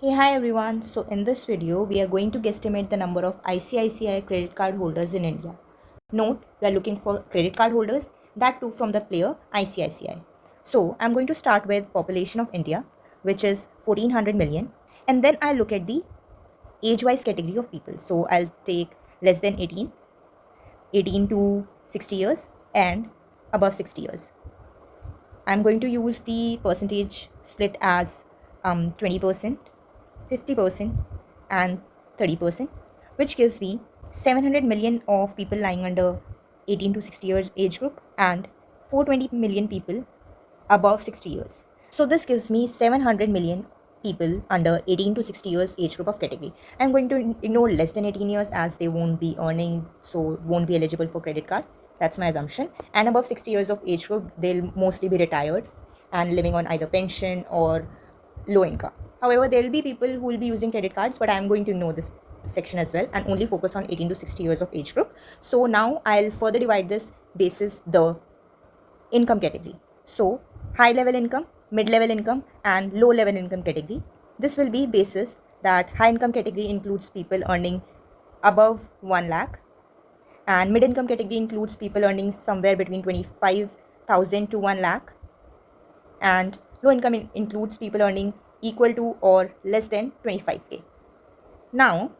Hey, hi everyone. So in this video, we are going to guesstimate the number of ICICI credit card holders in India. Note, we are looking for credit card holders, that too from the player ICICI. So I'm going to start with population of India, which is 1400 million. And then I look at the age-wise category of people. So I'll take less than 18, 18 to 60 years and above 60 years. I'm going to use the percentage split as 20%, 50%, and 30%, which gives me 700 million of people lying under 18 to 60 years age group and 420 million people above 60 years. So this gives me 700 million people under 18 to 60 years age group of category. I'm going to ignore less than 18 years as they won't be earning, so won't be eligible for credit card. That's my assumption. And above 60 years of age group, they'll mostly be retired and living on either pension or low income. However, there will be people who will be using credit cards, but I'm going to ignore this section as well and only focus on 18 to 60 years of age group. So now I'll further divide this basis the income category. So high level income, mid level income, and low level income category. This will be basis that high income category includes people earning above 1 lakh, and mid income category includes people earning somewhere between 25,000 to 1 lakh, and low income includes people earning equal to or less than 25k. Now,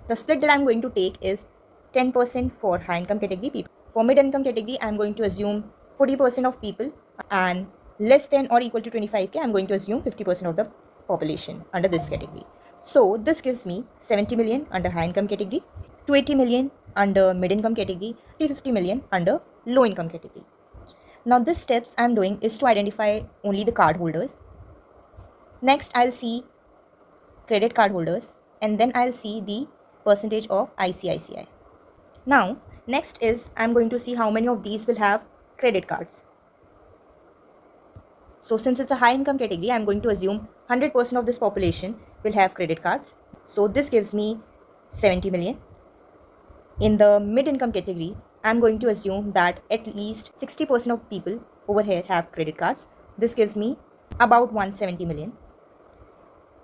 the split that I'm going to take is 10% for high income category people. For mid income category, I'm going to assume 40% of people, and less than or equal to 25k, I'm going to assume 50% of the population under this category. So this gives me 70 million under high income category, 280 million under mid income category, 350 million under low income category. Now this steps I'm doing is to identify only the card holders. Next, I'll see credit card holders, and then I'll see the percentage of ICICI. Now, next is I'm going to see how many of these will have credit cards. So since it's a high income category, I'm going to assume 100% of this population will have credit cards. So this gives me 70 million. In the mid income category, I'm going to assume that at least 60% of people over here have credit cards. This gives me about 170 million.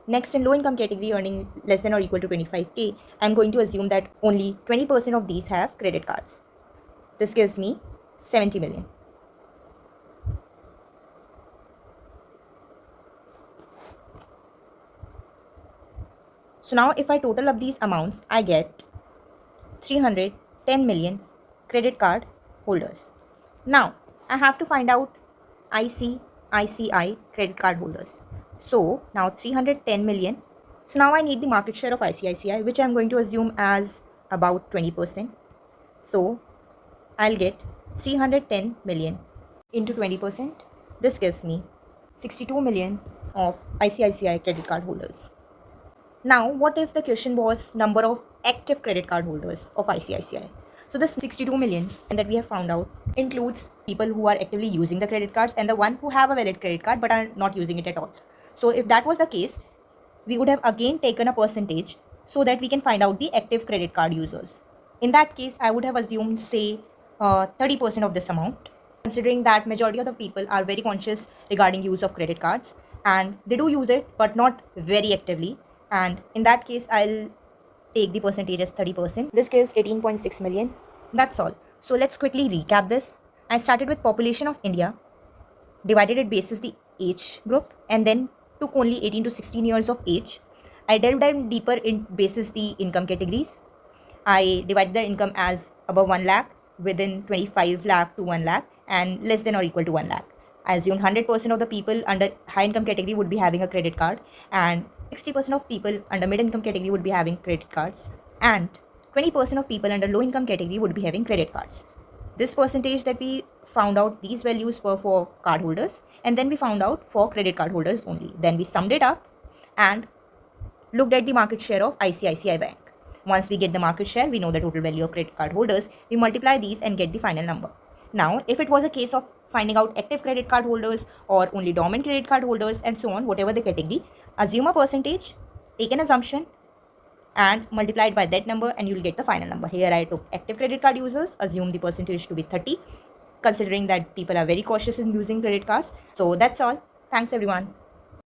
Next, in low income category earning less than or equal to 25k, I'm going to assume that only 20% of these have credit cards. This gives me 70 million. So now if I total up these amounts, I get 310 million credit card holders. Now, I have to find out ICICI credit card holders. So now 310 million. So now I need the market share of ICICI, which I'm going to assume as about 20%. So I'll get 310 million into 20%. This gives me 62 million of ICICI credit card holders. Now, what if the question was number of active credit card holders of ICICI? So this 62 million that we have found out includes people who are actively using the credit cards and the one who have a valid credit card but are not using it at all. So if that was the case, we would have again taken a percentage so that we can find out the active credit card users. In that case, I would have assumed say 30% of this amount, considering that majority of the people are very conscious regarding use of credit cards and they do use it but not very actively, and in that case I'll take the percentage as 30%. This gives 18.6 million. That's all. So let's quickly recap this. I started with population of India, divided it basis the age group, and then took only 18 to 16 years of age. I delved down deeper in basis the income categories. I divided the income as above 1 lakh, within 25 lakh to 1 lakh, and less than or equal to 1 lakh. I assumed 100% of the people under high income category would be having a credit card, and 60% of people under mid income category would be having credit cards, and 20% of people under low income category would be having credit cards. This percentage that we found out, these values were for card holders, and then we found out for credit card holders only. Then we summed it up and looked at the market share of ICICI Bank. Once we get the market share, we know the total value of credit card holders. We multiply these and get the final number. Now, if it was a case of finding out active credit card holders or only dormant credit card holders and so on, whatever the category, assume a percentage, take an assumption, and multiply it by that number and you will get the final number. Here I took active credit card users, assume the percentage to be 30, considering that people are very cautious in using credit cards. So that's all. Thanks everyone.